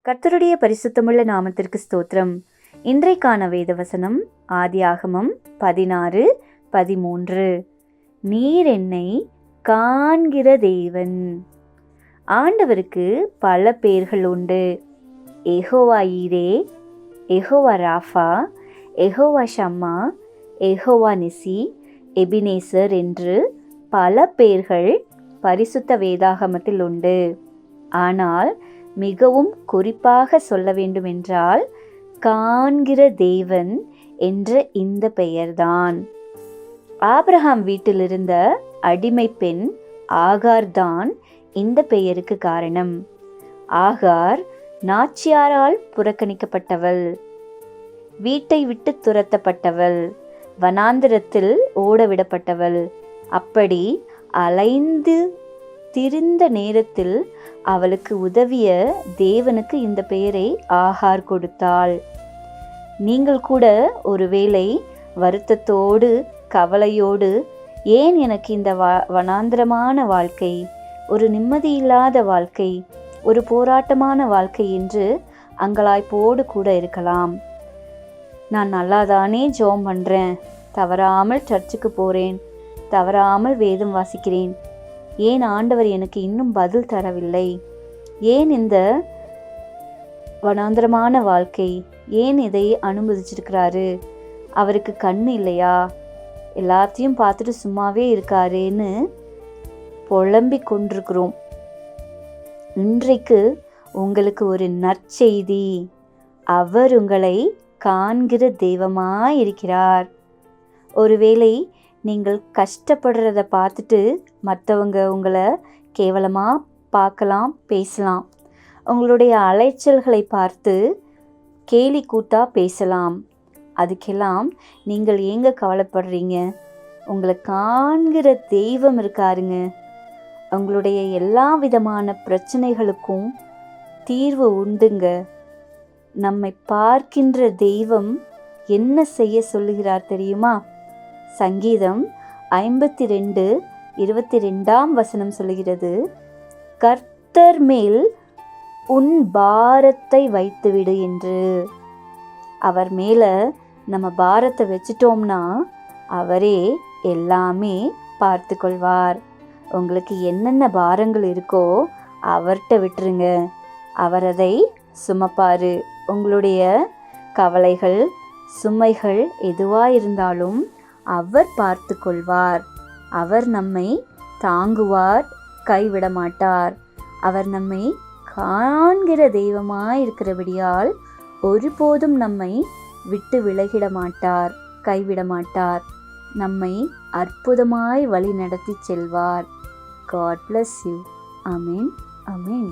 கர்த்தருடைய பரிசுத்தமுள்ள நாமத்திற்கு ஸ்தோத்திரம். இன்றைக்கான வேத வசனம் ஆதியாகமம் 16:13. நீர் என்னை காண்கிற தேவன். ஆண்டவருக்கு பல பெயர்கள் உண்டு. யெகோவா ஈரே, யெகோவா ராஃபா, யெகோவா ஷம்மா, யெகோவா நிசி, எபினேசர் என்று பல பெயர்கள் பரிசுத்த வேதாகமத்தில் உண்டு. ஆனால் மிகவும் குறிப்பாக சொல்ல வேண்டுமென்றால் காண்கிற தேவன் என்ற இந்த பெயர்தான். ஆபிரகாம் வீட்டில் இருந்த அடிமை பெண் ஆகார் தான் இந்த பெயருக்கு காரணம். ஆகார் நாச்சியாரால் புறக்கணிக்கப்பட்டவள், வீட்டை விட்டு துரத்தப்பட்டவள், வனாந்திரத்தில் ஓடவிடப்பட்டவள். அப்படி அலைந்து திரிந்த நேரத்தில் அவளுக்கு உதவிய தேவனுக்கு இந்த பெயரை ஆகார் கொடுத்தாள். நீங்கள் கூட ஒருவேளை வருத்தத்தோடு கவலையோடு, ஏன் எனக்கு இந்த வனாந்திரமான வாழ்க்கை, ஒரு நிம்மதியில்லாத வாழ்க்கை, ஒரு போராட்டமான வாழ்க்கை என்று அங்கலாய்ப்போடு கூட இருக்கலாம். நான் நல்லாதானே ஜெபம் பண்ணுறேன், தவறாமல் சர்ச்சுக்கு போகிறேன், தவறாமல் வேதம் வாசிக்கிறேன், ஏன் ஆண்டவர் எனக்கு இன்னும் பதில் தரவில்லை, ஏன் இந்த வனாந்திரமான வாழ்க்கை, ஏன் இதை அனுமதிச்சிருக்கிறாரு, அவருக்கு கண்ணு இல்லையா, எல்லாத்தையும் பார்த்துட்டு சும்மாவே இருக்காருன்னு புலம்பிக் கொண்டிருக்கிறோம். இன்றைக்கு உங்களுக்கு ஒரு நற்செய்தி. அவர் உங்களை காண்கிற தெய்வமாயிருக்கிறார். ஒருவேளை நீங்கள் கஷ்டப்படுறத பார்த்துட்டு மற்றவங்க உங்களை கேவலமாக பார்க்கலாம், பேசலாம். உங்களுடைய அலைச்சல்களை பார்த்து கேலி கூத்தா பேசலாம். அதுக்கெல்லாம் நீங்கள் ஏங்க கவலைப்படுறீங்க? உங்களை காண்கிற தெய்வம் இருக்காருங்க. உங்களுடைய எல்லா விதமான பிரச்சனைகளுக்கும் தீர்வு உண்டுங்க. நம்மை பார்க்கின்ற தெய்வம் என்ன செய்ய சொல்லுகிறார் தெரியுமா? சங்கீதம் 52:22 சொல்லுகிறது, கர்த்தர் மேல் உன் பாரத்தை வைத்துவிடு என்று. அவர் மேலே நம்ம பாரத்தை வச்சிட்டோம்னா அவரே எல்லாமே பார்த்து கொள்வார். உங்களுக்கு என்னென்ன பாரங்கள் இருக்கோ அவர்கிட்ட விட்டுருங்க, அவர் அதை சுமப்பாரு. உங்களுடைய கவலைகள், சுமைகள் எதுவாக இருந்தாலும் அவர் பார்த்து கொள்வார். அவர் நம்மை தாங்குவார், கைவிட மாட்டார். அவர் நம்மை காண்கிற தெய்வமாயிருக்கிறபடியால் ஒருபோதும் நம்மை விட்டு விலகிட மாட்டார், கைவிட மாட்டார். நம்மை அற்புதமாய் வழி நடத்தி செல்வார். God bless you. Amen. Amen.